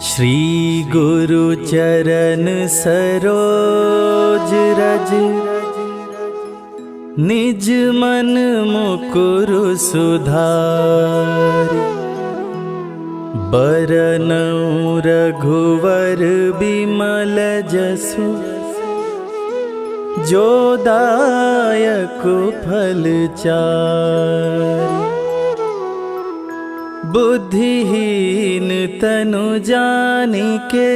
श्री गुरु चरण सरोज रज, निज मन मुकुरु सुधारि। बरनउँ रघुवर बिमल जसु, जो दायक फल चारि। बुद्धिहीन तनु जानिके,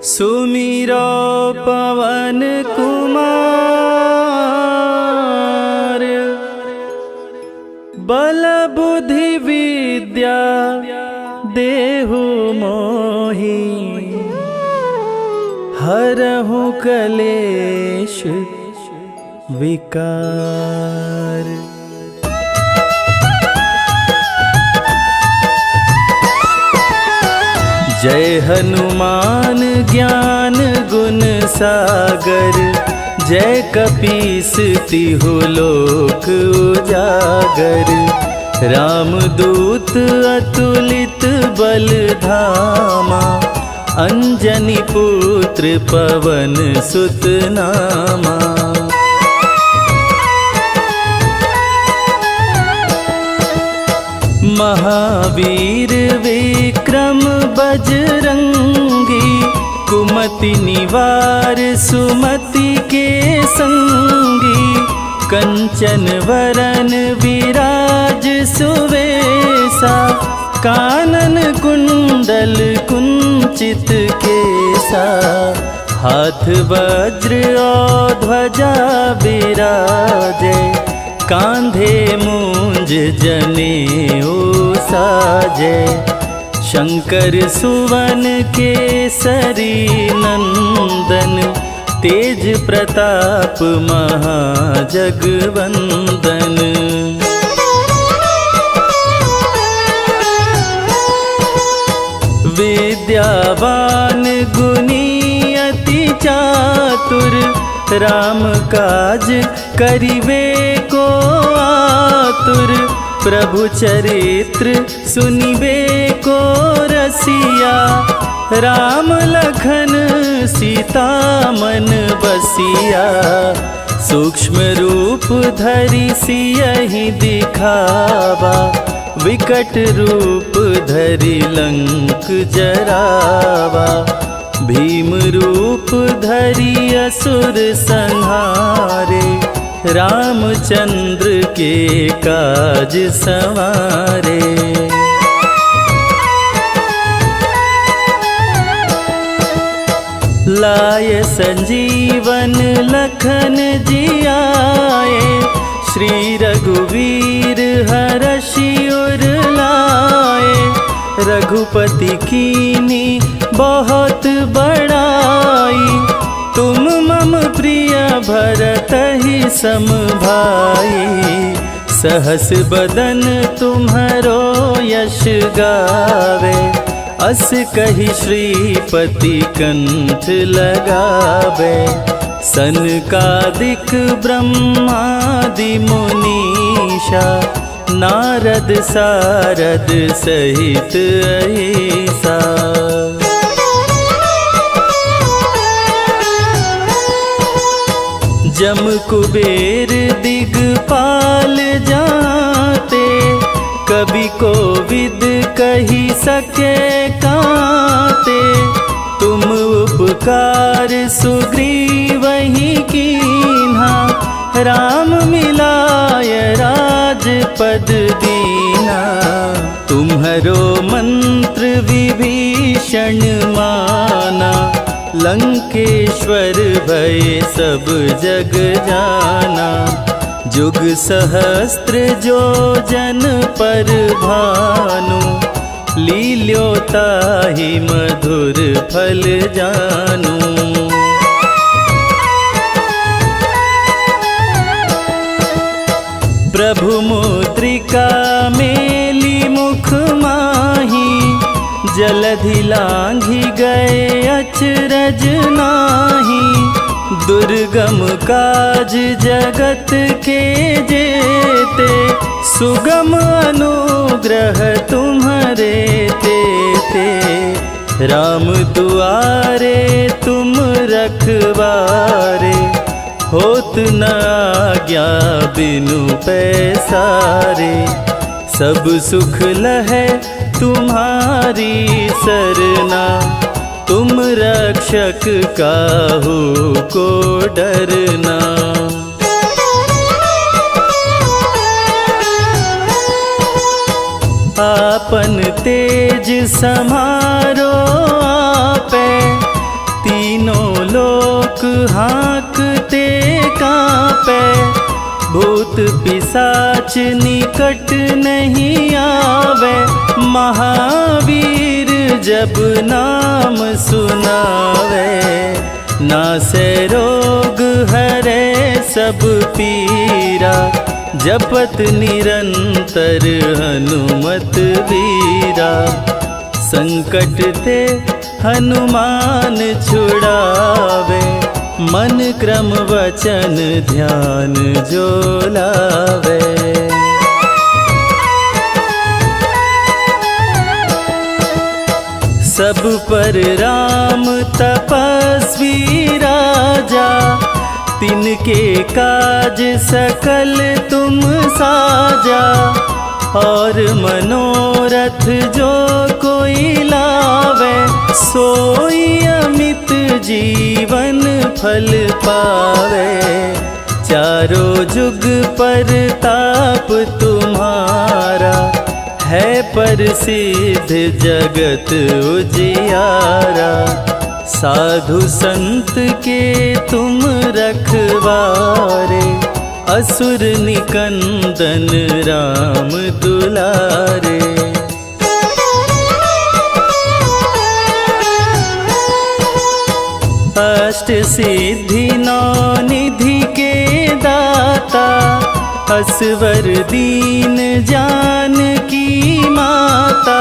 सुमिरो पवन कुमार। बल बुद्धि विद्या देहु मोहि, हरहु कलेश विकार। जय हनुमान ज्ञान गुण सागर, जय कपीस तिहु लोक उजागर। रामदूत अतुलित बल धामा, अंजनी पुत्र पवन सुत नामा। महावीर विक्रम बजरंगी, कुमति निवार सुमति के संगी। कंचन वरन विराज सुवेसा, कानन कुंडल कुंचित केसा। हाथ वज्र और ध्वजा बिराजे, कांधे मूंज जनेऊ साजे। शंकर सुवन केसरी नंदन, तेज प्रताप महाजगवंदन। विद्यावान गुणी अति चातुर, राम काज करिवे को आतुर। प्रभु चरित्र सुनिबे को रसिया, राम लखन सीता मन बसिया। सूक्ष्म रूप धरि सियहि दिखावा, विकट रूप धरि लंक जरावा। भीम रूप धरि असुर संहारे, रामचंद्र के काज संवारे। लाय संजीवन लखन जियाए, श्री रघुवीर हरषि उर लाए। रघुपति कीनी बहुत बड़ाई, तुम मम प्रिय भरतहि सम भाई। सहस बदन तुम्हरो यश गावे, अस कहि श्रीपति कंठ लगावे। सनकादिक ब्रह्मादि मुनीषा, नारद सारद सहित अहिसा। जम कुबेर दिगपाल जाते, कवि कोविद कहि सके काते। तुम उपकार सुग्रीवहि कीन्हा, राम मिलाय राजपद दीना। तुम्हरो मंत्र विभीषण माना, लंकेश्वर भय सब जग जाना। जुग सहस्त्र जो जन पर भानु, लील्योताहि मधुर फल जानू। प्रभु मुद्रिका मेली मुख माही, जलधि लांघि गए अचरज नाही। दुर्गम काज जगत के जेते, सुगम अनुग्रह तुम्हारे ते राम दुआरे तुम रखवारे, होत न आज्ञा बिनु पैसारे। सब सुख लहै तुम्हारी सरना, तुम रक्षक काहू को डरना। आपन तेज समारो आपे, तीनों लोक हाँकते कांपे। भूत पिशाच निकट नहीं आवे, महावीर जब नाम सुनावे। नासे रोग हरे सब पीरा, जपत निरंतर हनुमत वीरा। संकट ते हनुमान छुड़ावे, मन क्रम वचन ध्यान जो लावे। सब पर राम तपस्वी राजा, तिनके काज सकल तुम साजा। और मनोरथ जो कोई लावे, सोई अमित जीवन फल पावे। चारों जुग पर ताप तुम्हारा, है प्रसिद्ध जगत उजियारा। साधु संत के तुम रखवारे, असुर निकंदन राम दुलारे। अष्ट सिद्धि नौ निधि के दाता, असवर दीन जानकी माता।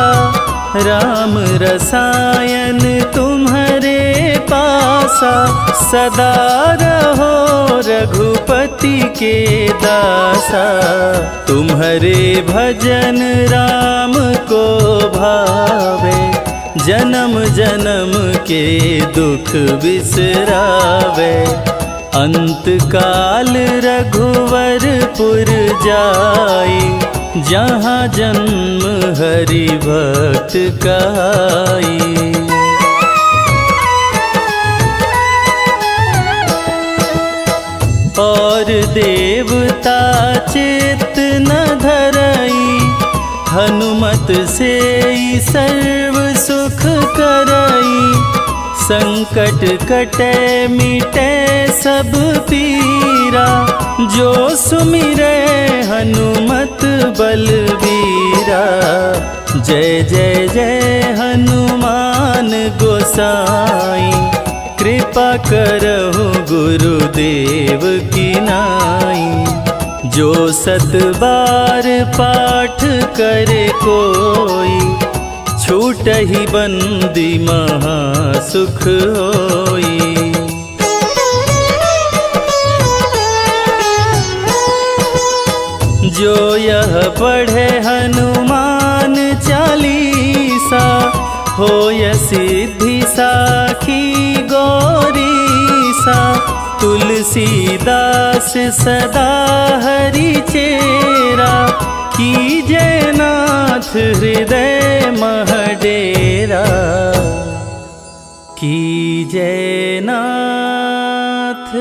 राम रसायन तुम्हारे पासा, सदा रहो रघुपति के दासा। तुम्हारे भजन राम को भावे, जन्म जन्म के दुख बिसरावे। अंत काल रघुवरपुर जाई, जहाँ जन्म हरि भक्त कहाई। और देवता चित्त न धरई, हनुमत से सर्व सुख करई। संकट कटे मिटे सब पीरा, जो सुमिरे हनुमत बलबीरा। जय जय जय हनुमान गोसाई, कृपा करहु गुरुदेव की नाई। जो सत बार पाठ करे कोई, छूटहि बंदी महा सुख होई। जो यह पढ़े हनुमान चालीसा, होय सिद्धि साखी गौरीसा। तुलसीदास सदा हरि चेरा, कीजय नाथ हृदय मह डेरा। कीजय नाथ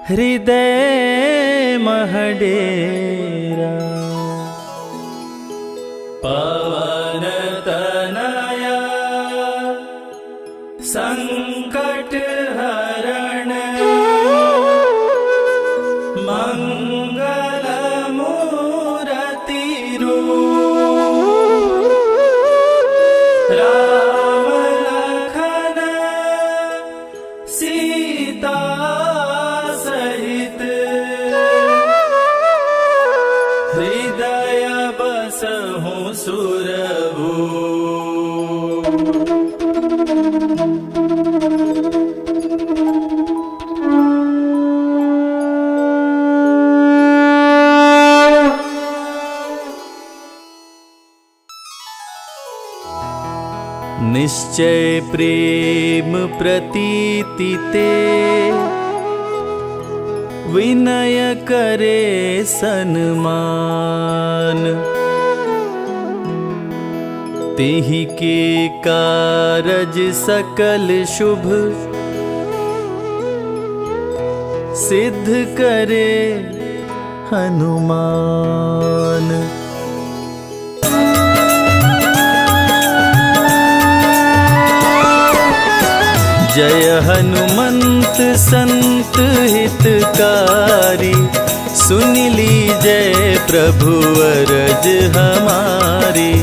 हृदय मह डेरा। पवन तनया संकट हरण, मंगल मूरति रूप। राम लखन सीता सहित, हृदय बसहु सुरभूप। निश्चय प्रेम प्रतीति ते विनय करे सन्मान। तेहि के कारज सकल शुभ सिद्ध करे हनुमान। जय हनुमंत संत हितकारी, सुन लीजय प्रभु अरज हमारी।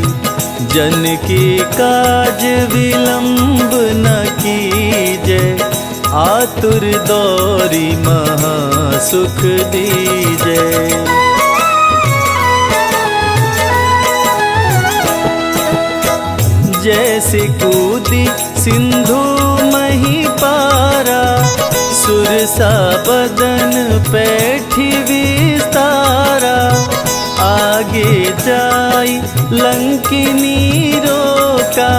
जन की काज विलंब न कीजय, आतुर दौरी महा सुख दीजय। जैसे कूदी सिंधु मही पारा, सुरसा बदन पैठी विस्तारा। आगे जाई लंकिनी रोका,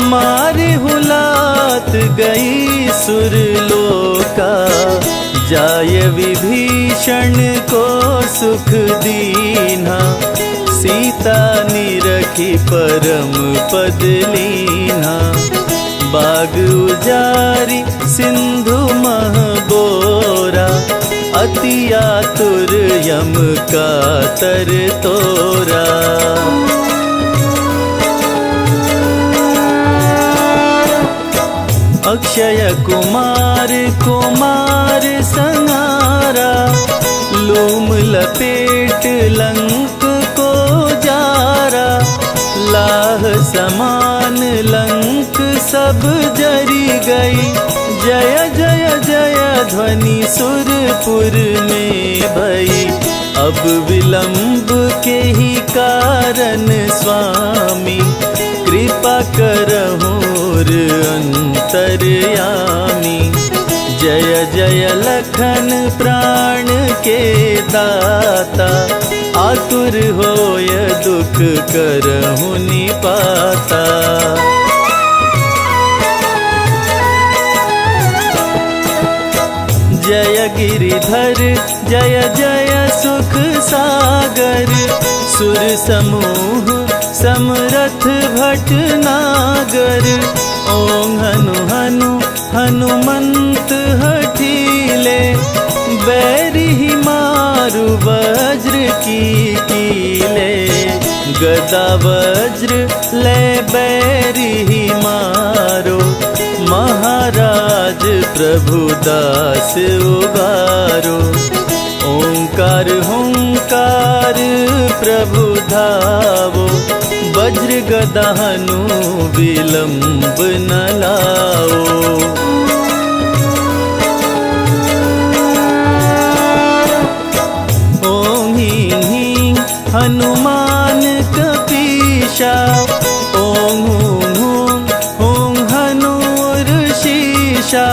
मारे हुलात गई सुरलोका। जाय विभीषण को सुख दीन्हा, सीता निरखी परम पद लीन्हा। बाग उजारी सिंधु मह बोरा, अति आतुर यम का तर तोरा। अक्षय कुमार कुमार संहारा, लूम लपेट लंक को जारा। लाह समान लंक सब जरी गई, जय जय जय ध्वनि सुरपुर में भई। अब विलंब के ही कारण स्वामी, कृपा करहुर अंतर्यामी। जय जय लखन प्राण के दाता, आतुर होय दुख करहु निपाता। जय गिरिधर जय जय सुख सागर, सुर समूह समरथ भटनागर। ओं हनु हनु हनुमंत हठीले, बैरी मारु वज्र की कीले। गदा वज्र ले बैरी मारो, महाराज प्रभु दास उबारो। ओंकार हुंकार प्रभु धावो, वज्र गदा हनु विलंब न लाओ। ओं ह्रीं ह्रीं हनुमान कपीशा, ओं हूं हूं हूं हनुर्षीशा।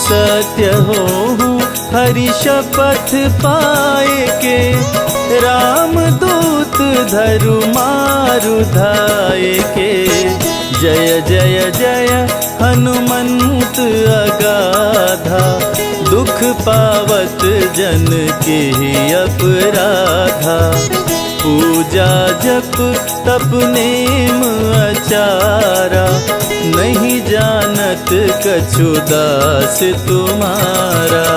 सत्य होहूं हरि शपथ पाए के, राम दूत धरु मारु धाये के। जय जय जय हनुमंत अगाधा, दुख पावत जन के अपराधा। पूजा जप तप नेम आचारा, नहीं जानत कछु दास तुम्हारा।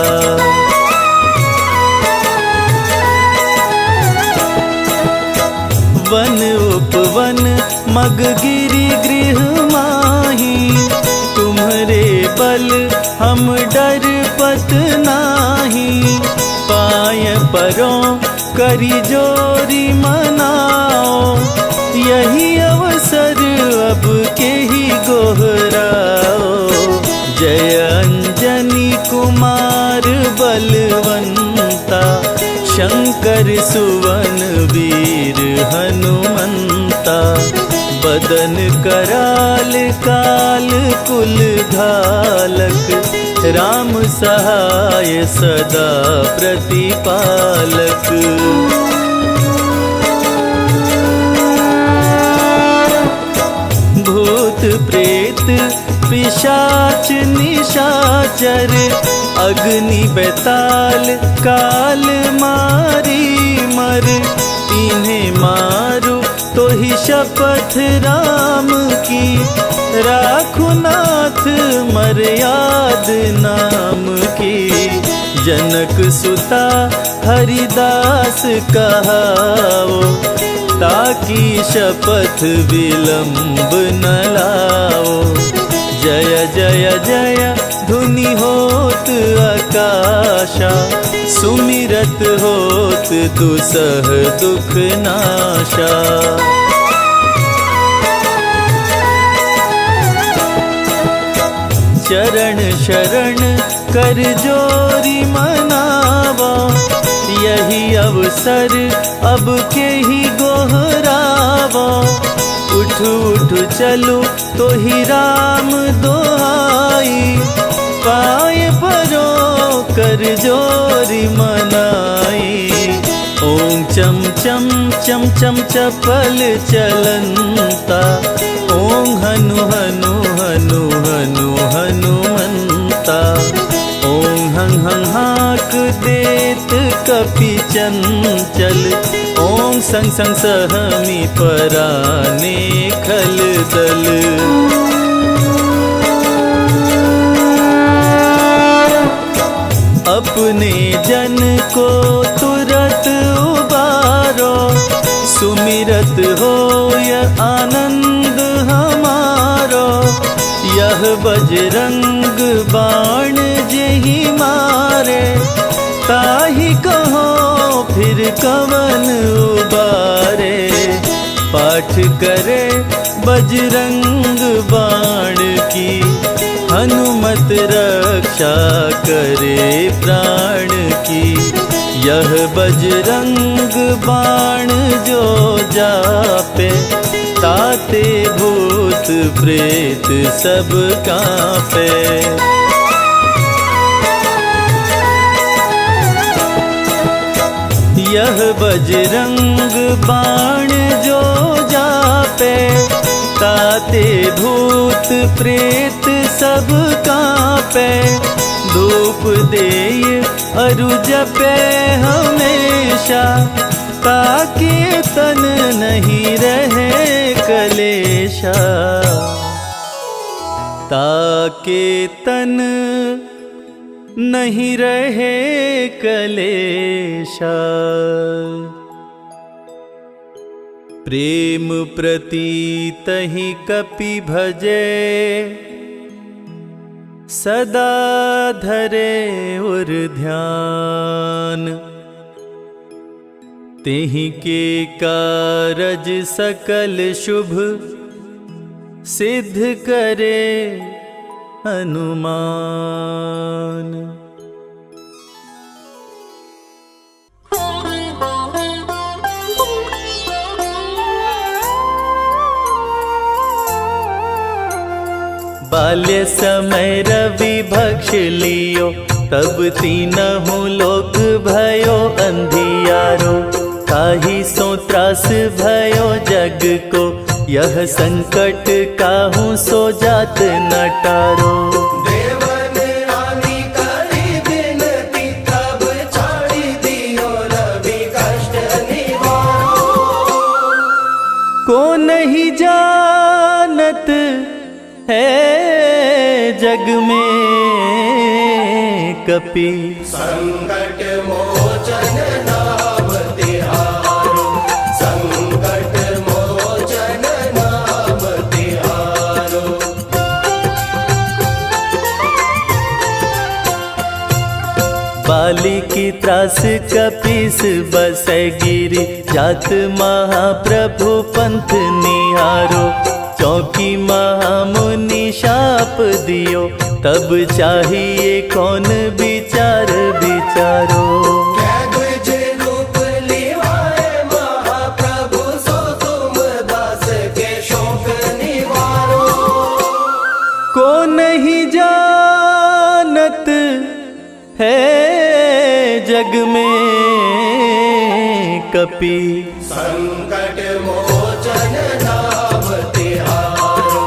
वन उपवन मग गिरि गृह माही, तुम्हरे बल हम डर पत नाही। पाय परों करी जोरी मनाओ, यही अवसर अब के ही गोहराओ। जय अंजनी कुमार बलवंता, शंकर सुवन वीर हनुमंता। बदन कराल काल कुल घालक, राम सहाय सदा प्रतिपालक। भूत भूत प्रेत पिशाच निशाचर अग्नि बेताल काल मारी मर। इन्हें मारू तो ही शपथ राम की, राखु नाथ मर्याद नाम की। जनक सुता हरिदास कहाओ, ताकि शपथ विलंब न लाओ। जय जय जय धुनि होत आकाशा, सुमिरत होत दुसह दुख नाशा। चरण शरण कर जोरी मनावा, यही अवसर अब के ही गोहरावा। उठ उठ चलो तो ही राम दोहाई, पाए परो कर जोरी मनाई। ओम चम चम चम चम चपल चलंता, ओम हनु हनु हनु हनु हनुमंता। ओम हं हं हाक देत कपि चंचल, ओम संग संग सहमी पराने खल दल। अपने जन को तुरत उबारो, सुमिरत हो यह आनंद हमारो। यह बजरंग बाण जेहि मारे, ताहि कहो फिर कवन उबारे। पाठ करे बजरंग बाण की, हनुमत रक्षा करे प्राण की। यह बजरंग बाण जो जापे, ताते भूत प्रेत सब कांपे। यह बजरंग बाण जो जापे, ताते भूत प्रेत सब कांपे। धूप देय अरु जपे हमेशा, ताकि तन नहीं रहे कलेशा। ताकि तन नहीं रहे कलेशा। प्रेम प्रतीत ही कपि भजे, सदा धरे उर ध्यान। तेहि के कारज सकल शुभ, सिद्ध करे हनुमान। बाल्य समय रवि भक्ष लियो, तब तीनहु लोक भयो अंधियारो। ताहि सो त्रास भयो जग को, यह संकट काहू सो जात न टारो। देवन रानी करी बिनती, तब छाड़ी दियो रवि कष्ट निवारो। को नहीं जानत है जग में कपि, संकट मोचन नाम तिहारो। संकट मोचन नाम तिहारो। बाली की त्रास कपीस बसै गिरि, जात महाप्रभु पंथ निहारो। चौकी महामुनि शाप दियो, तब चाहिए कौन विचार विचारो। द्विज रूप लिवाए महाप्रभु, सो तुम दास के शोक निवारो। को नहीं जानत है जग में कपि, संकट मोचन नाम तिहारो।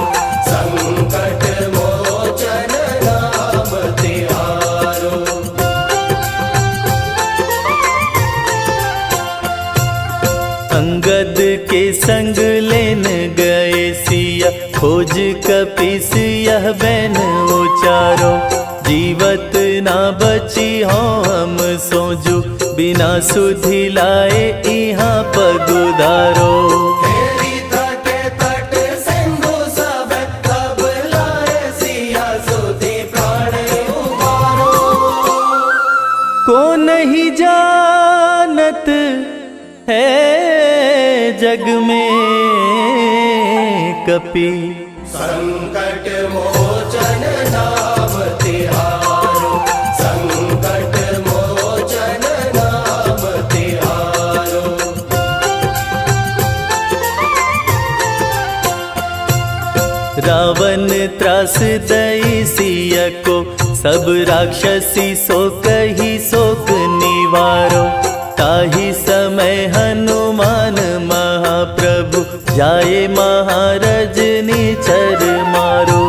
अंगद के संग लेन गए सिया, खोज कपीस यह बैन उचारो। जीवत ना बची हो हम सोजू, बिना सुधि लाए यहाँ पगुधारो। हेरी तटे तट सिंधु सब, तब लाए सिया सुधि प्राण उबारो। को नहीं जानत है जग में कपि, संकट मोचन नाम तिहारो। संकट मोचन नाम तिहारो। रावण त्रास दई सिया को, सब राक्षसी सो कही शोक निवारो। ताहि समय हनुमान महाप्रभु, जाए महाराज निचर मारो।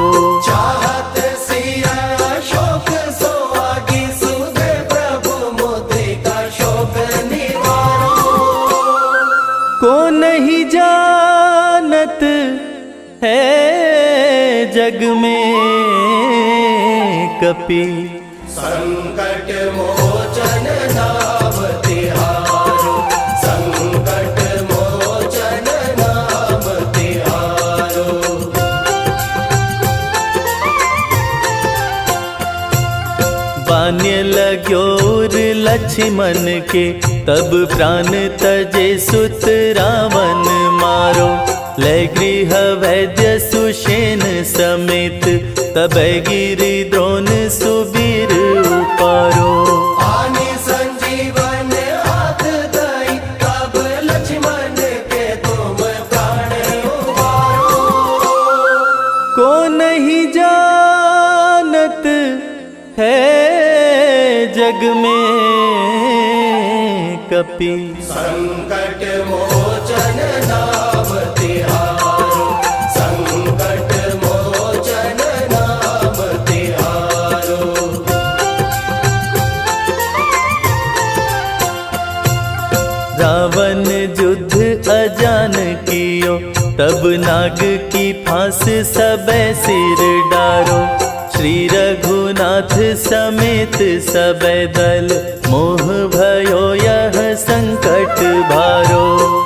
चाहत सिया शोक सोहागी, सुधे प्रभु मुद्रिका शोक निवारो। को नहीं जानत है जग में कपि, संकट मोचन नाम तिहारो। संकट मोचन नाम तिहारो। बान्य लग्योर लक्ष्मण के, तब प्राण तजे सुत रावण मारो। ले गृह वैद्य सुषेण समेत, तब गिरि द्रोण सुबीर उपारो। आनि संजीवन हाथ दई, तब लक्ष्मण के तुम प्राण उबारो। को नहीं जानत है जग में कपि, संकट मोचन नाम तिहारो। संकट मोचन नाम तिहारो। रावण युद्ध अजान कियो, तब नाग की फांस सबे सिर डारो। श्री रघुनाथ समेत सबे दल, मोह भयो यह संकट भारो।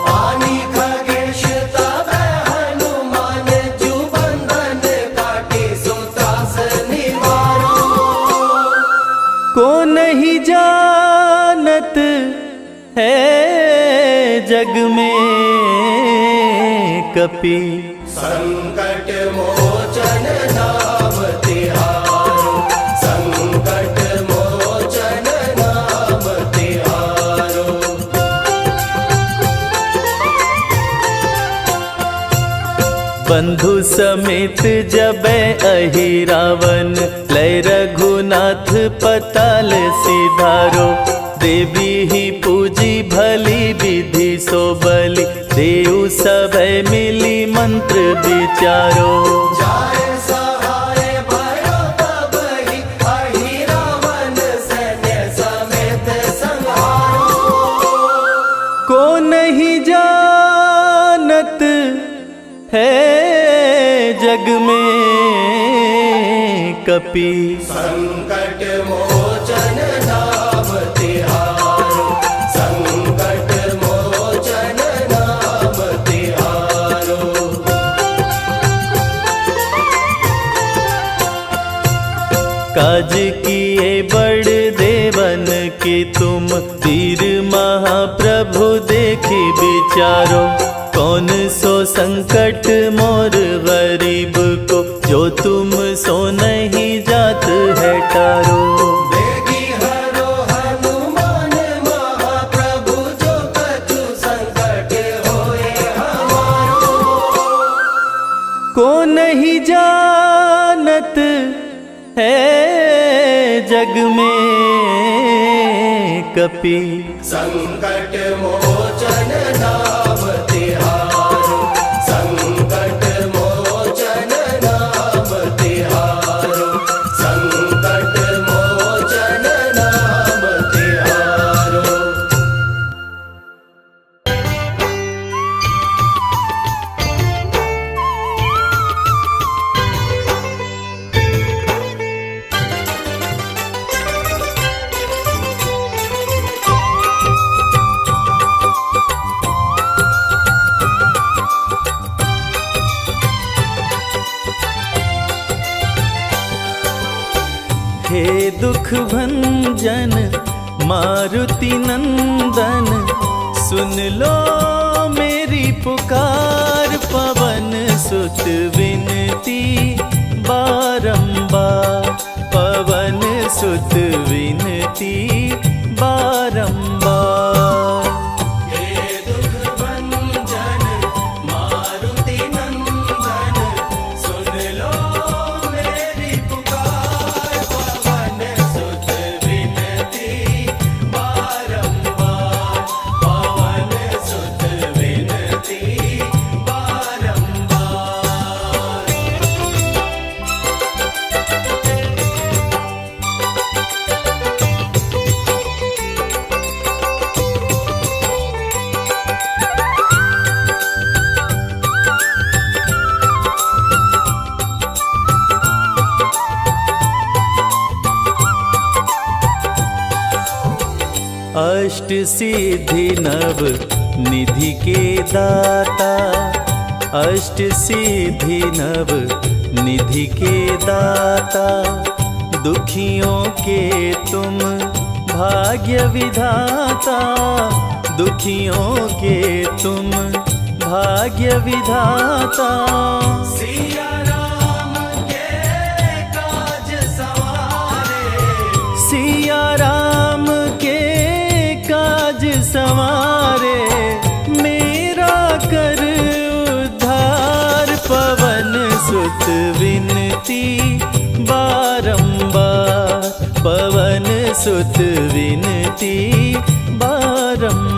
आनि खगेश तब हनुमान, जु बंधन काटी सुत्रास निवारो। को नहीं जानत है जग में कपि, संकट मोचन नाम तिहारो। संकट मोचन नाम तिहारो। बंधु समेत जबै अहि रावण, लय रघुनाथ पताल सिधारो। देवी ही पूजी भली विधि सो बलि, देव सभै मिली मंत्र विचारो। जाय सहाय भयो तब ही, अहि रावण सैन्य समेत संहारो। को नहीं जानत है जग में कपि, संकट मोचन नाम तिहारो। संकट मोचन नाम तिहारो। काज किए बड़ देवन के तुम, वीर महाप्रभु देखी विचारो। कौन सो संकट मोर गरीब को, जो तुम सो नहीं जात है टारो। बेगी हरो हनुमान महाप्रभु, जो कछु संकट होए हमारो। को नहीं जानत है जग में कपि, संकट मोचन नाम तिहारो। संकट मोचन नाम तिहारो। संकट मोचन नाम तिहारो। दुख भंजन मारुति नंदन, सुन लो मेरी पुकार। पवन सुत विनती बारंबार, पवन सुत विनती बारंबार। अष्ट सिद्धि नव निधि के दाता, अष्ट सिद्धि नव निधि के दाता। दुखियों के तुम भाग्य विधाता, दुखियों के तुम भाग्य विधाता। सिया राम के काज सवारे, सिया राम के काज सवारे। मेरा कर उद्धार, पवन सुत विनती बारंबार, पवन सुत विनती बारंबार।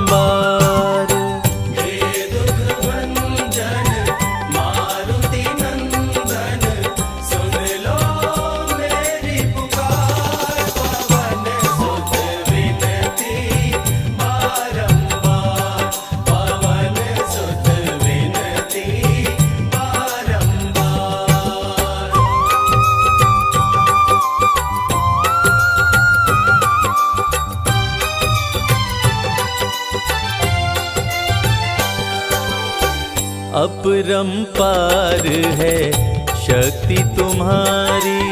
अपरंपार है शक्ति तुम्हारी,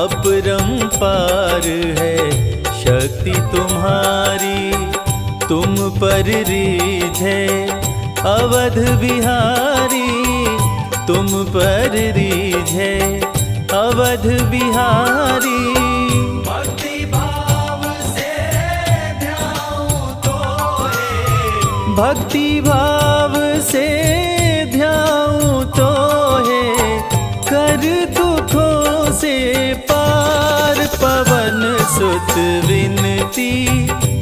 अपरंपार है शक्ति तुम्हारी। तुम पर रीझे अवध बिहारी, तुम पर रीझे अवध बिहारी। भक्ति भाव से ध्याऊं तोहे, भक्ति भाव से ध्याऊं तोहे। कर दुखों से पार, पवन सुत विनती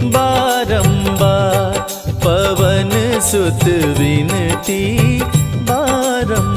बारंबार, पवन सुत विनती बारंबार।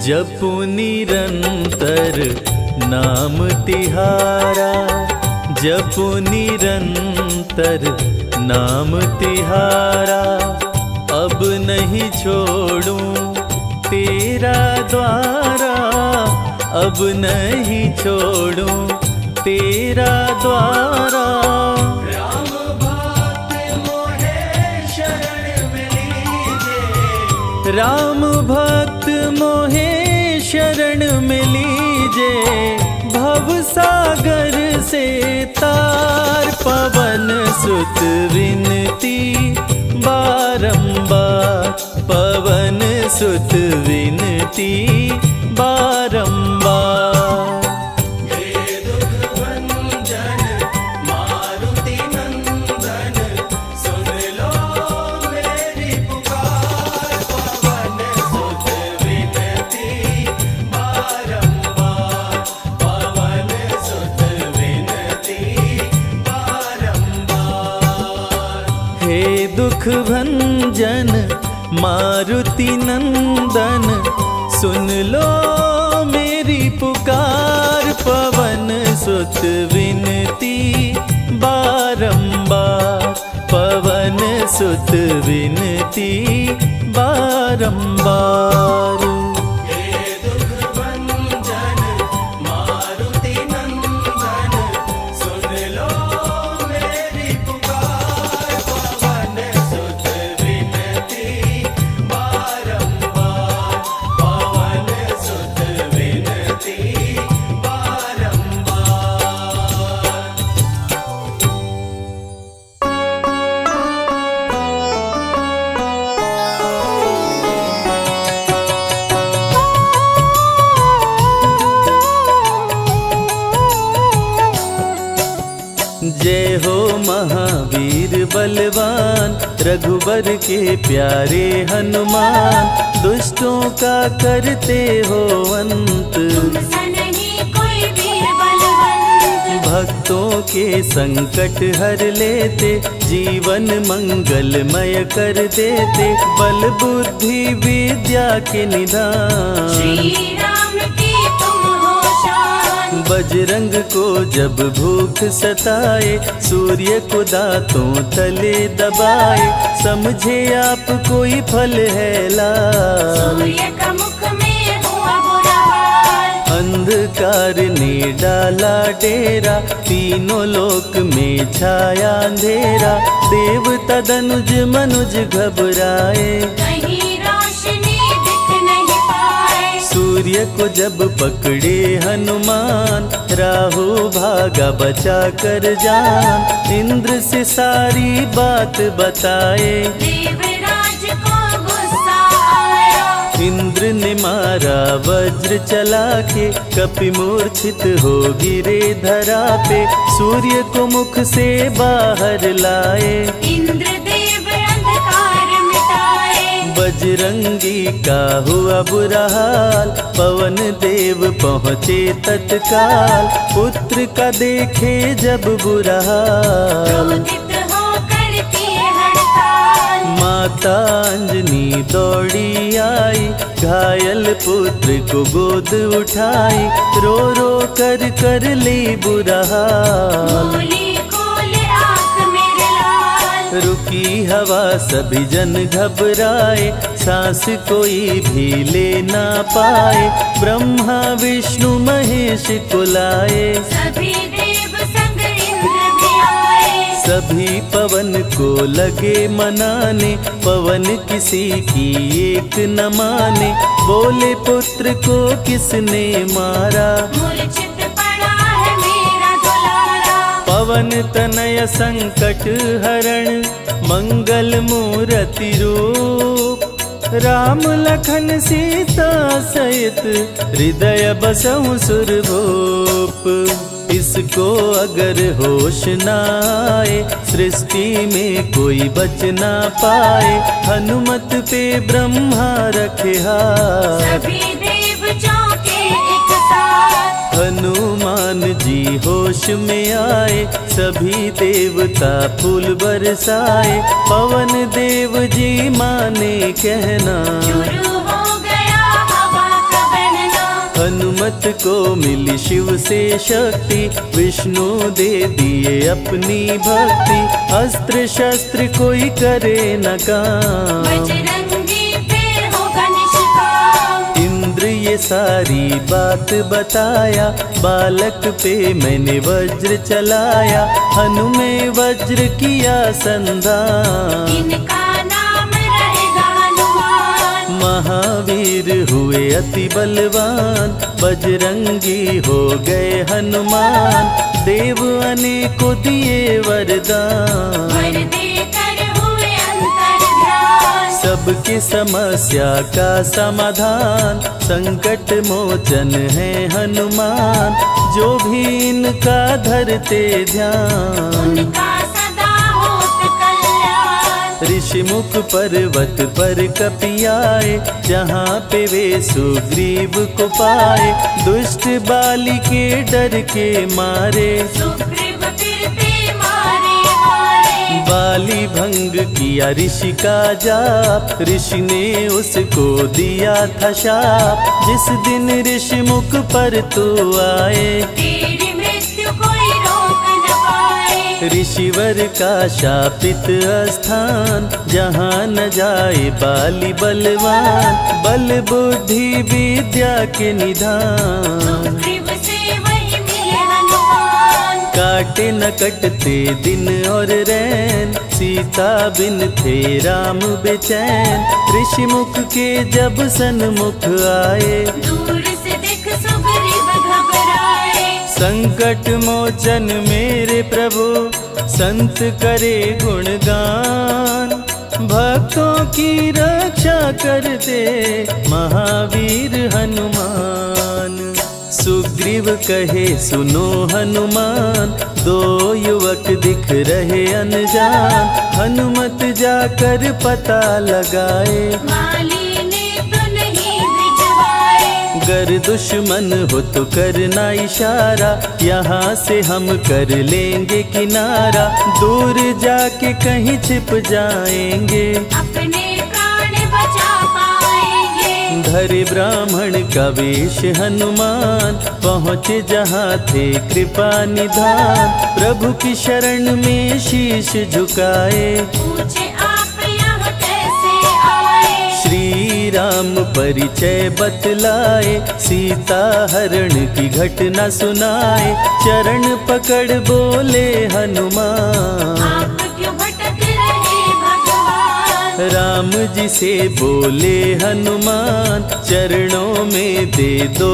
जपु निरंतर नाम तिहारा, जपु निरंतर नाम तिहारा। अब नहीं छोड़ूं तेरा द्वारा, अब नहीं छोड़ूं तेरा द्वारा। राम भक्त मोहे शरण में लीजे, राम भक्त मोहे शरण में लीजे। भव सागर से तार, पवन सुत विनती बारंबार, पवन सुत विनती बारंबार। बारंबार, पवन सुत विनती दुख भंजन मारुति नंदन, सुन लो मेरी पुकार। पवन सुत विनती बारंबार, पवन सुत विनती बारंबार। जय हो महावीर बलवान, रघुबर के प्यारे हनुमान। दुष्टों का करते हो अंत, कोई वीर बलवंत। भक्तों के संकट हर लेते, जीवन मंगलमय कर देते। बल बुद्धि विद्या के निधान, श्री राम की तुम हो शान। बजरंग को जब भूख सताए, सूर्य को दांतों तले दबाए। समझे आप कोई फल है लाल, सूर्य का मुख में हुआ बुरा हाल। अंधकार ने डाला डेरा, तीनों लोक में छाया अंधेरा। देवता धनुज मनुज घबराए, कहीं रोशनी दिख नहीं पाए। सूर्य को जब पकड़े हनुमान, राहु भागा बचा कर जान। इंद्र से सारी बात बताए, देवराज को गुस्सा आया। इंद्र ने मारा वज्र चला के, कपि मूर्छित हो गिरे धरा पे। सूर्य को मुख से बाहर लाए, इंद्रदेव अंधकार मिटाए। बजरंगी का हुआ बुरा हाल, पवन देव पहुँचे तत्काल। पुत्र का देखे जब बुरा हाल, क्रोधित होकर किए हड़ताल। माता अंजनी दौड़ी आई, घायल पुत्र को गोद उठाई। रो रो कर ली बुरा हाल, बोली खोले आँख मेरे लाल। रुकी हवा सभी जन घबराए, सांस कोई भी ले ना पाए। ब्रह्मा विष्णु महेश को लाए, सभी देव संग इंद्र भी आए। सभी पवन को लगे मनाने। पवन किसी की एक न माने, बोले पुत्र को किसने मारा। मूर्छित पड़ा है मेरा दुलारा। पवन तनय संकट हरण, मंगल मूर्ति रूप। राम लखन सीता सहित, हृदय बसहु सुरभूप। इसको अगर होश न आए, सृष्टि में कोई बच ना पाए। हनुमत पे ब्रह्मा रखे हाथ, सभी देव चौके एक साथ। हनुमान जी होश में आए, सभी देवता फूल बरसाए। पवन देव जी माने कहना, शुरू हो गया हवा का बहना। हनुमत को मिली शिव से शक्ति, विष्णु दे दिए अपनी भक्ति। अस्त्र शस्त्र कोई करे न काम, बजरंगी पे होगा निष्काम। इंद्र ये सारी बात बताया, बालक पे मैंने वज्र चलाया। हनु में वज्र किया संधान, इनका नाम रहेगा हनुमान। महावीर हुए अति बलवान। बजरंगी हो गए हनुमान, देव अनेको दिए वरदान। वर देकर हुए अंतर्ध्यान। सबकी समस्या का समाधान, संकट मोचन है हनुमान। जो भी इनका धरते ध्यान, उनका सदा होत कल्याण। ऋषि मुख पर्वत पर कपि आए, जहाँ पे वे सुग्रीव को पाए। दुष्ट बाली के डर के मारे, सुग्रीव फिरते मारे मारे। बाली भंग किया ऋषि का जाप, ऋषि ने उसको दिया था शाप। जिस दिन ऋषि मुख पर तू आए, तेरी मृत्यु कोई रोक न पाए। ऋषिवर का शापित स्थान, जहाँ न जाए बाली बलवान। बल बुद्धि विद्या के निधान, सुग्रीव से वही मिले हनुमान। काटे न कटते दिन और रैन, सीता बिन थे राम बेचैन। ऋषि मुख के जब सन्मुख आए, दूर से देख सुग्रीव घबराए। संकट मोचन मेरे प्रभु, संत करे गुणगान। भक्तों की रक्षा करते महावीर हनुमान। सुग्रीव कहे सुनो हनुमान, दो युवक दिख रहे अनजान। हनुमत जाकर पता लगाए, माली ने तो नहीं भिजवाए। गर दुश्मन हो तो करना इशारा, यहाँ से हम कर लेंगे किनारा। दूर जाके कहीं छिप जाएंगे, अपने प्राण बचा पाएंगे। धरे ब्राह्मण का वेश हनुमान, पहुँचे जहाँ थे कृपा निधान। प्रभु की शरण में शीश झुकाए, पूछे आप यहाँ कैसे आए। श्री राम परिचय बतलाए। सीता हरण की घटना सुनाए, चरण पकड़ बोले हनुमान। आप क्यों भटक रहे भगवान। राम जी से बोले हनुमान, चरणों में दे दो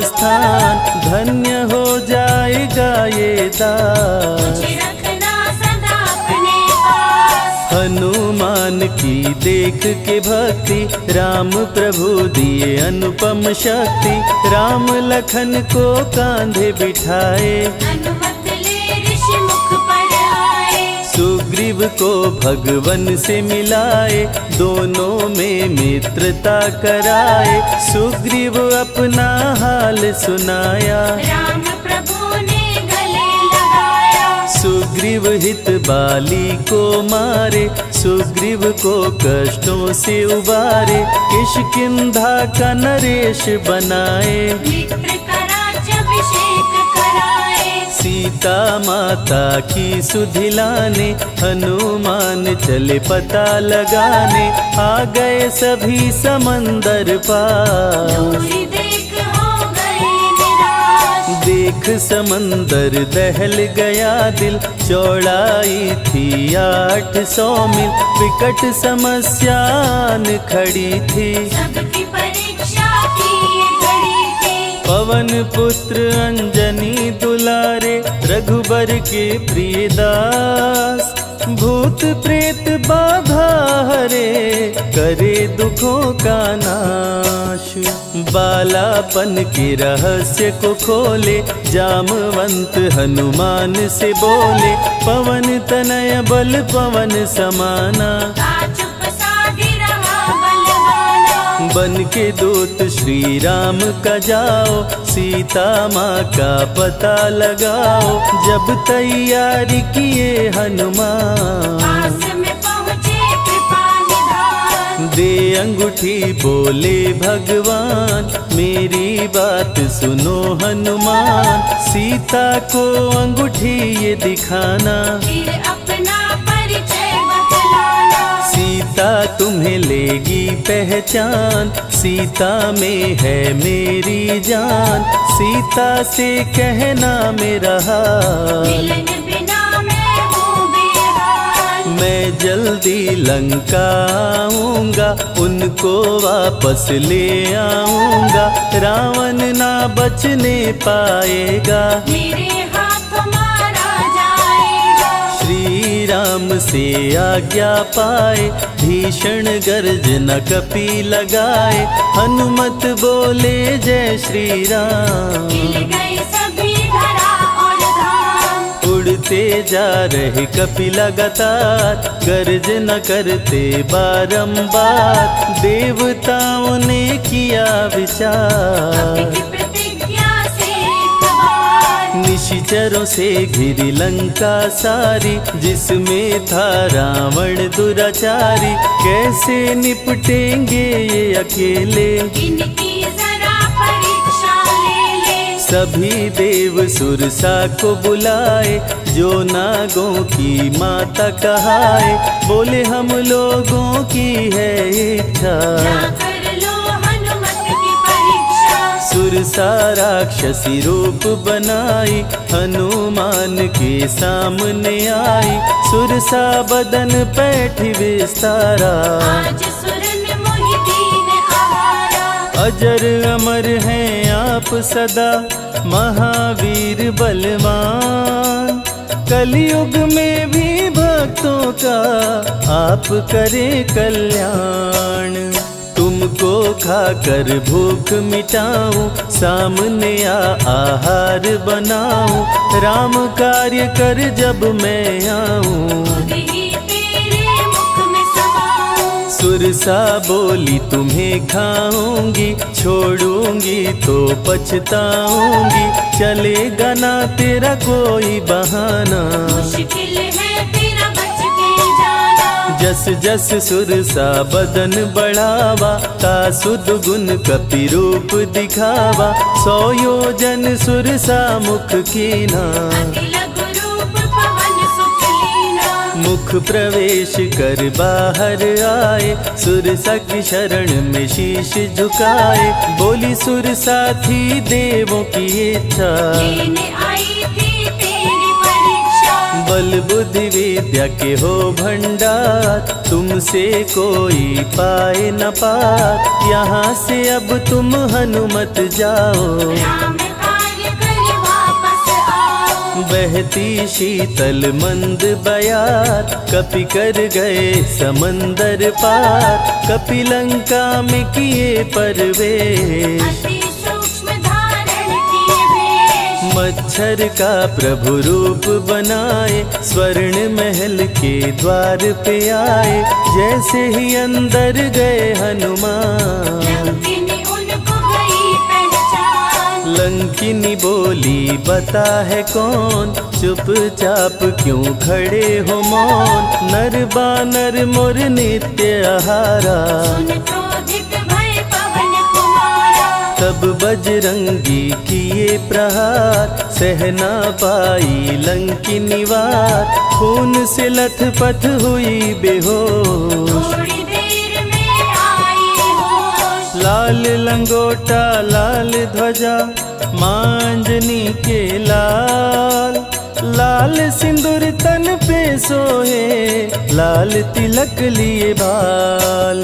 स्थान। धन्य हो जाएगा ये दास, मुझे रखना सदा अपने पास। हनुमान की देख के भक्ति, राम प्रभु दिए अनुपम शक्ति। राम लखन को कांधे बिठाए, अनुमत ले ऋषि मुख पर आए। सुग्रीव को भगवन से मिलाए, दोनों में मित्रता कराए। सुग्रीव अपना हाल सुनाया, राम प्रभु ने गले लगाया। सुग्रीव हित बाली को मारे, सुग्रीव को कष्टों से उबारे। किष्किंधा का नरेश बनाए, मित्र का राज्याभिषेक कराए। सीता माता की सुधि लाने। हनुमान चले पता लगाने, आ गए सभी समंदर पार। दूरी देख हो गए निराश। देख समंदर दहल गया दिल, चौड़ाई थी 800 मील। विकट समस्यान खड़ी थी, सबकी परीक्षा की ये घड़ी थी। पवन पुत्र अंजनी दुलारे, रघुबर के प्रिय दास। भूत प्रेत बाधा हरे, करे दुखों का नाश। बालापन के रहस्य को खोले, जामवंत हनुमान से बोले। पवन तनय बल पवन समाना, चुप साधी रहा बलवाना। बन के दूत श्री राम का जाओ, सीता माँ का पता लगाओ। जब तैयारी किए हनुमान, पास में पहुँचे कृपा निधान। दे अंगूठी बोले भगवान, मेरी बात सुनो हनुमान। सीता को अंगूठी ये दिखाना, फिर अपना परिचय बतलाना। सीता तुम्हें लेगी पहचान। सीता में है मेरी जान, सीता से कहना मेरा हाल। मिलन बिना मैं हूँ बेहाल। मैं जल्दी लंका आऊंगा, उनको वापस ले आऊंगा। रावण ना बचने पाएगा, मेरे हाथ मारा जाएगा। श्री राम से आज्ञा पाए, भीषण गर्जना कपि लगाए। हनुमत बोले जय श्री राम, मिल गए सभी धरा और धाम। उड़ते जा रहे कपि लगातार, गर्जना करते बारंबार। देवताओं ने किया विचार, कपि की प्रतिज्ञा से एक बार। निशि निश्चरों से घिरी लंका सारी, जिसमें था रावण दुराचारी। कैसे निपटेंगे ये अकेले, इनकी जरा परीक्षा ले ले। सभी देव सुरसा को बुलाए, जो नागों की माता कहाए। बोले हम लोगों की है इच्छा, जाकर लो हनुमत की परीक्षा। सुरसा राक्षसी रूप बनाई, हनुमान के सामने आई। सुरसा बदन पैठी विस्तारा, आज सुरन मोहि दीन आहारा। अजर अमर हैं आप सदा, महावीर बलवान। कलयुग में भी भक्तों का आप करें कल्याण। तुमको खाकर भूख मिटाऊं, सामने आहार बनाऊं। राम कार्य कर जब मैं आऊं, खुद ही तेरे मुख में समाऊं। सुरसा बोली तुम्हें खाऊंगी, छोड़ूंगी तो पछताऊंगी। चलेगा ना तेरा कोई बहाना, मुश्किल है तेरा बच के जाना। जस जस सुरसा बदन बढ़ावा, तासु दुगुन कपि रूप दिखावा। 100 योजन सुरसा मुख कीना, अति लघु रूप पवन सुख लीना। मुख प्रवेश कर बाहर आए, सुरसा की शरण में शीश झुकाए। बोली सुरसा थी देवों की इच्छा, लेने आई थी तेरी परीक्षा। बल बुद्धि विद्या के हो भंडार, तुमसे कोई पाए न पार। यहाँ से अब तुम हनुमत जाओ, राम कार्य कर वापस आओ। बहती शीतल मंद बयार, कपि कर गए समंदर पार। कपि लंका में किए प्रवेश, अति सूक्ष्म धारण किए वेश। मच्छर का प्रभु रूप बनाए, स्वर्ण महल के द्वार पे आए। जैसे ही अंदर गए हनुमान, लंकिनी उनको गई पहचान। लंकिनी बोली बता है कौन, चुपचाप क्यों खड़े हो मौन। नर बानर मोर नित्य आहारा, सुन क्रोधित भय पवन कुमारा। तब बजरंगी किए प्रहार, सहना पाई लंकिनी वार। खून से लथपथ हुई बेहोश, थोड़ी देर में आई होश। लाल लंगोटा लाल ध्वजा, मांजनी के लाल। लाल सिंदूर तन पे सोहे, लाल तिलक लिए बाल।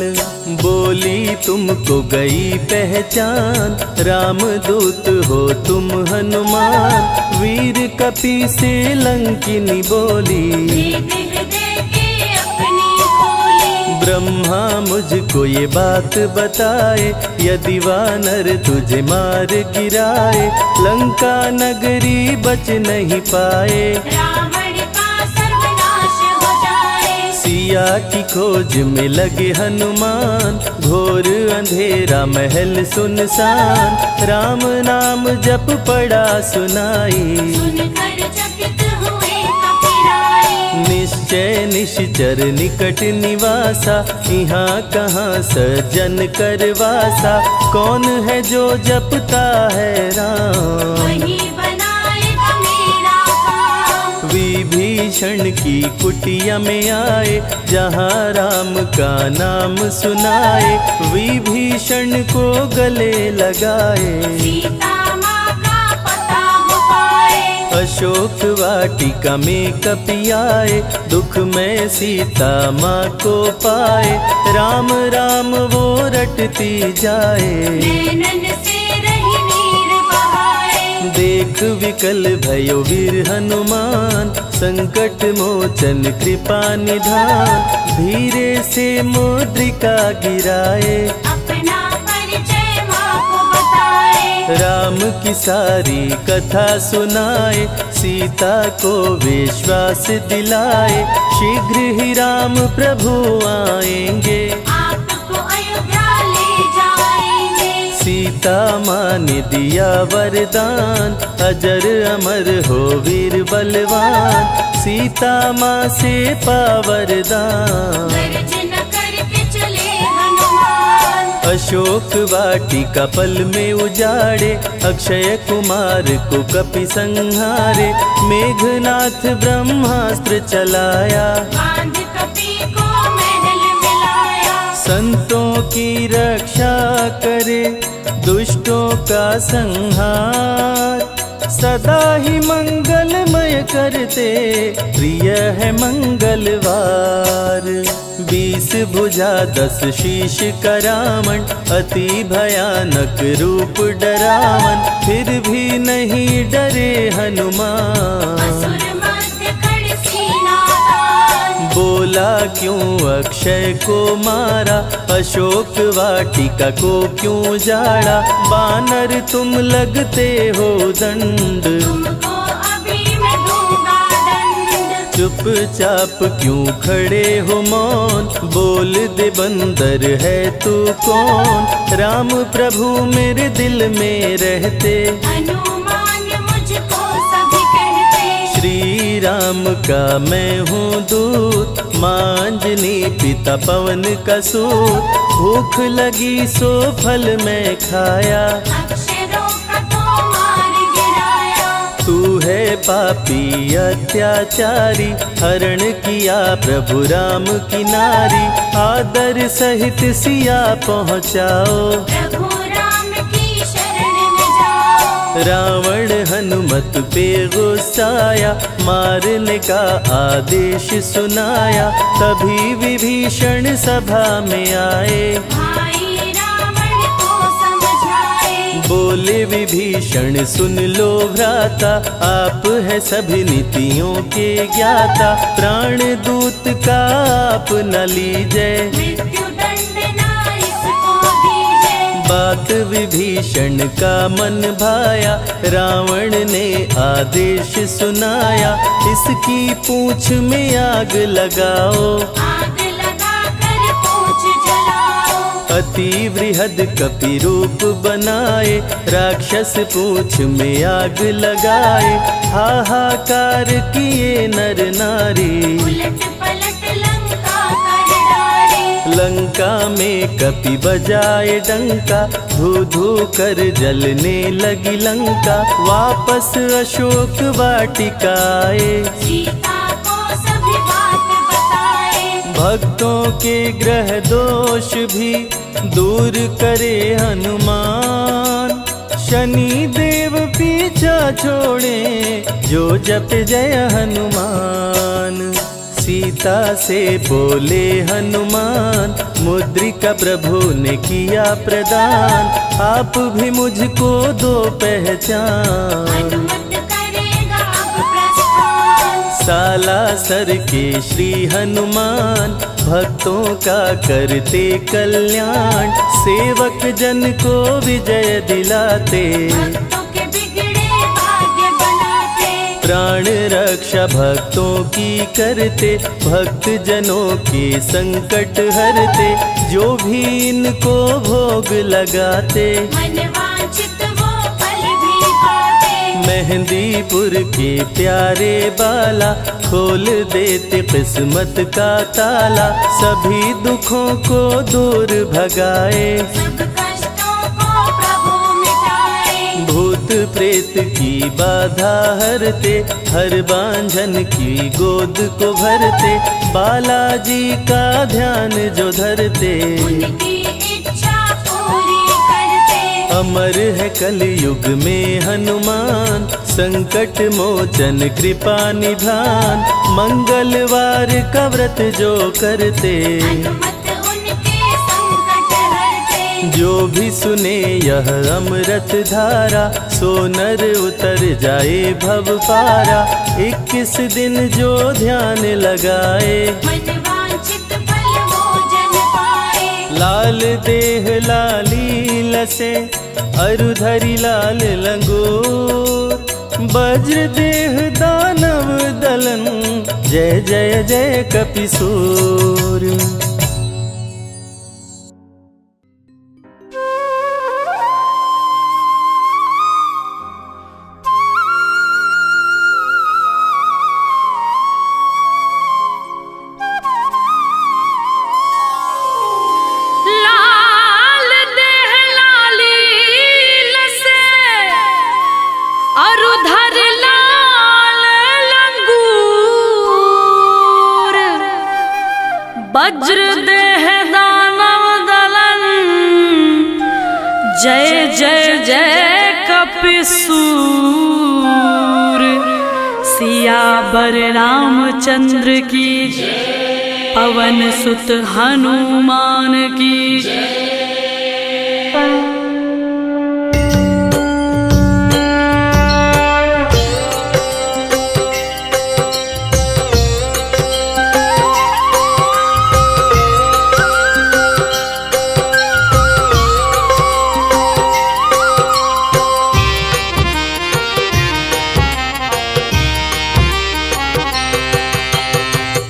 बोली तुमको गई पहचान, रामदूत हो तुम हनुमान। वीर कपि से लंकिनी बोली, भेद हृदय के अपनी खोली। ब्रह्मा मुझको ये बात बताए, यदि वानर तुझे मार गिराए। लंका नगरी बच नहीं पाए, रावण का सर्वनाश हो जाए। सिया की खोज में लगे हनुमान, घोर अंधेरा महल सुनसान। राम नाम जप पड़ा सुनाई, सुनकर चकित हुए कपिराए। निश्चय निश्चर निकट निवासा, यहाँ कहाँ सज्जन करवासा। कौन है जो जपता है राम, वही बनाएगा मेरा काम। विभीषण की कुटिया में आए, जहाँ राम का नाम सुनाए। विभीषण को गले लगाए, सीता माँ का पता हो पाए। अशोक वाटिका में कपि आए, दुख में सीता माँ को पाए। राम राम वो रटती जाए, नैनन से रही नीर बहाए। देख विकल भयो वीर हनुमान, संकट मोचन कृपा निधान। धीरे से मुद्रिका गिराए, अपना परिचय माँ को बताए। राम की सारी कथा सुनाए। सीता को विश्वास दिलाए, शीघ्र ही राम प्रभु आएंगे। आपको अयोध्या ले जाएंगे। सीता माँ ने दिया वरदान, अजर अमर हो वीर बलवान। सीता माँ से पा वरदान, गर्जना करके चले हनुमान। अशोक वाटिका पल में उजाड़े, अक्षय कुमार को कपि संहारे। मेघनाथ ब्रह्मास्त्र चलाया, बांध कपि को महल मिलाया। संतों की रक्षा करे, दुष्टों का संहार। सदा ही मंगलमय करते, प्रिय है मंगलवार। 20 भुजा 10 शीश करामण, अति भयानक रूप डरावन। फिर भी नहीं डरे हनुमान, असुर मध्य खड़ सीना तान। बोला क्यों अक्षय को मारा, अशोक वाटिका को क्यों जाड़ा। बानर तुम लगते हो दंड, तुमको अभी मैं दूंगा दंड। चुपचाप क्यों खड़े हो मौन, बोल दे बंदर है तू कौन। राम प्रभु मेरे दिल में रहते, हनुमान मुझको सभी कहते। श्री राम का मैं हूँ दूत, माँ अंजनी पिता पवन का सूत। भूख लगी सो फल मैं खाया, अक्षरों का तो मार गिराया। तू है पापी अत्याचारी, हरण किया प्रभु राम की नारी। आदर सहित सिया पहुँचाओ, प्रभु राम की शरण में जाओ। रावण हनुमत पे गुस्साया, मारने का आदेश सुनाया। तभी विभीषण सभा में आए, भाई रावण को समझाए। बोले विभीषण सुन लो भ्राता, आप है सभी नीतियों के ज्ञाता। प्राण दूत का आप न लीजिए, मृत्यु दंड ना इसको दीजिए। बात विभीषण का मन भाया, रावण ने आदेश सुनाया। इसकी पूंछ में आग लगाओ, आग लगा कर पूछ जलाओ। अति वृहद कपि रूप बनाए, राक्षस पूंछ में आग लगाए। हाहाकार किए नर नारी, उलट पलट लंका कर डाले। लंका में कपि बजाए डंका, धू धू कर जलने लगी लंका। वापस अशोक वाटिका आए, सीता को सभी बात बताए। भक्तों के ग्रह दोष भी दूर करे हनुमान। शनि देव पीछा छोड़े, जो जप जय हनुमान। सीता से बोले हनुमान, मुद्रिका प्रभु ने किया प्रदान। आप भी मुझको दो पहचान, हनुमत करेगा अब प्रस्थान। सालासर के श्री हनुमान, भक्तों का करते कल्याण। सेवक जन को विजय दिलाते, भक्तों के बिगड़े भाग्य बनाते। प्राण रक्षा भक्तों की करते, भक्त जनों के संकट हरते। जो भी इनको भोग लगाते, मनवांछित वो फल भी पाते। मेहंदीपुर के प्यारे बाला, खोल देते किस्मत का ताला। सभी दुखों को दूर भगाए, सब कष्टों को प्रभु मिटाए। भूत प्रेत की बाधा हरते, हर बांझन की गोद को भरते। बालाजी का ध्यान जो धरते, उनकी इच्छा पूरी करते। अमर है कलयुग में हनुमान, संकट मोचन कृपा निधान। मंगलवार का व्रत जो करते, हनुमत उनके संकट हरते। जो भी सुने यह अमृत धारा, सो नर उतर जाए भव पारा। 21 दिन जो ध्यान लगाए, मनवांछित फल वो जन पाए। लाल देह लाली लसे, अरुधरी लाल लंगूर। वज्र देह दानव दलन, जय जय जय कपिसूर। वज्र देह दानव दलन, जय जय जय कपिसूर। सियावर रामचंद्र की पवन सुत हनुमान की।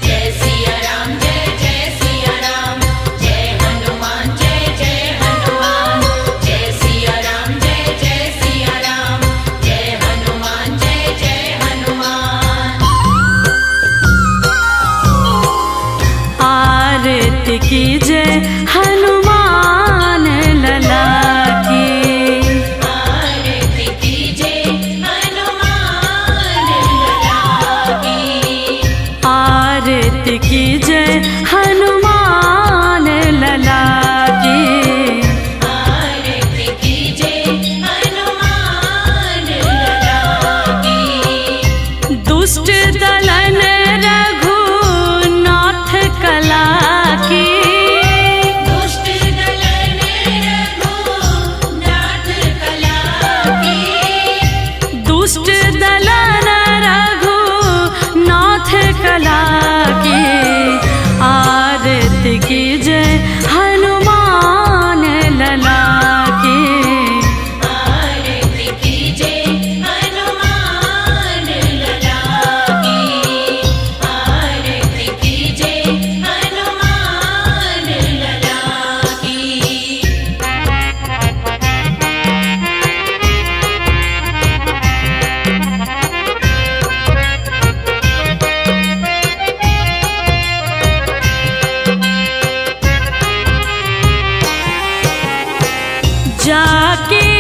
जय सिया राम जय जय सिया राम, जय हनुमान जय जय हनुमान। जय सिया राम जय जय सिया राम, जय हनुमान जय जय हनुमान। आरती की जय हनुमान लला की। आरती कीजे हनुमान लला की। आरती की जय हनुमान लला की। आरती कीजे हनुमान लला की। दुष्ट दलन रघुनाथ कला की। दुष्ट दलन रघुनाथ कला की। दुष्ट दलन रघुनाथ कला की। आरती की जय हनुमान लला की। आरती कीजे हनुमान लला की। आरती कीजे हनुमान लला की। जाके